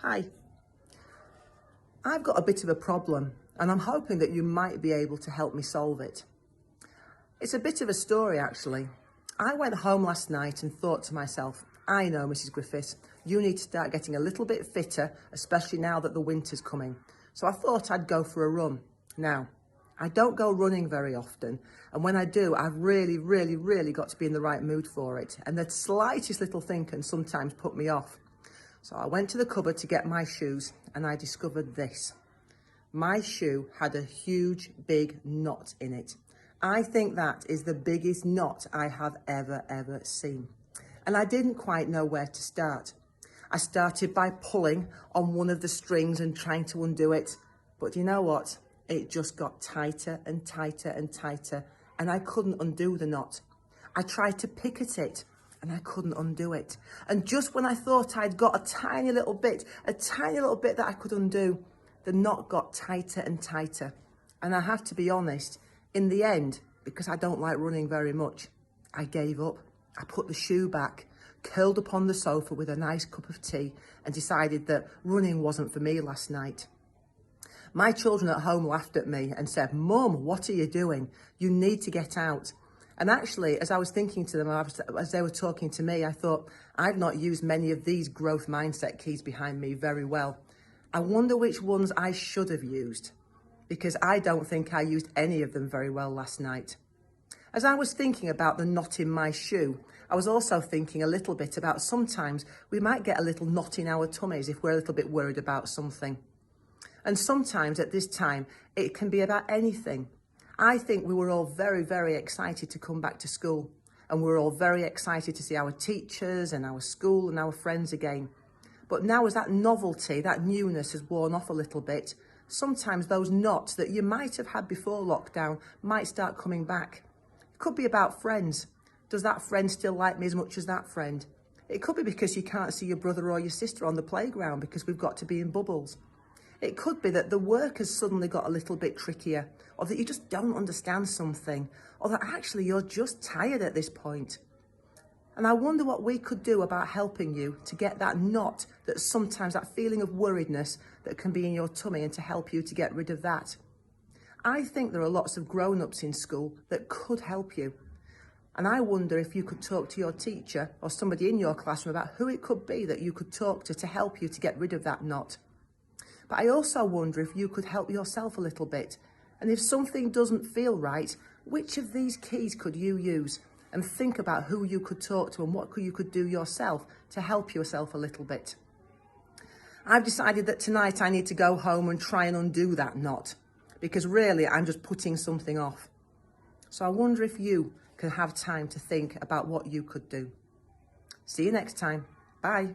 Hi. I've got a bit of a problem and I'm hoping that you might be able to help me solve it. It's a bit of a story actually. I went home last night and thought to myself, I know Mrs. Griffiths, you need to start getting a little bit fitter, especially now that the winter's coming. So I thought I'd go for a run. Now, I don't go running very often, and when I do, I've really got to be in the right mood for it. And the slightest little thing can sometimes put me off. So I went to the cupboard to get my shoes and I discovered this. My shoe had a huge, big knot in it. I think that is the biggest knot I have ever seen. And I didn't quite know where to start. I started by pulling on one of the strings and trying to undo it. But you know what? It just got tighter and tighter and tighter, and I couldn't undo the knot. I tried to pick at it and I couldn't undo it. And just when I thought I'd got a tiny little bit that I could undo, the knot got tighter and tighter. And I have to be honest, in the end, because I don't like running very much, I gave up. I put the shoe back, curled up on the sofa with a nice cup of tea and decided that running wasn't for me last night. My children at home laughed at me and said, "Mum, what are you doing? You need to get out." And actually, as I was thinking to them, as they were talking to me, I thought, I've not used many of these growth mindset keys behind me very well. I wonder which ones I should have used, because I don't think I used any of them very well last night. As I was thinking about the knot in my shoe, I was also thinking a little bit about sometimes we might get a little knot in our tummies if we're a little bit worried about something. And sometimes at this time, it can be about anything. I think we were all very excited to come back to school, and we were all very excited to see our teachers and our school and our friends again. But now as that novelty, that newness has worn off a little bit, sometimes those knots that you might have had before lockdown might start coming back. It could be about friends. Does that friend still like me as much as that friend? It could be because you can't see your brother or your sister on the playground because we've got to be in bubbles. It could be that the work has suddenly got a little bit trickier, or that you just don't understand something, or that actually you're just tired at this point. And I wonder what we could do about helping you to get that knot, that sometimes that feeling of worriedness that can be in your tummy, and to help you to get rid of that. I think there are lots of grown-ups in school that could help you. And I wonder if you could talk to your teacher or somebody in your classroom about who it could be that you could talk to help you to get rid of that knot. But I also wonder if you could help yourself a little bit. And if something doesn't feel right, which of these keys could you use? And think about who you could talk to and what you could do yourself to help yourself a little bit. I've decided that tonight I need to go home and try and undo that knot, because really I'm just putting something off. So I wonder if you can have time to think about what you could do. See you next time. Bye.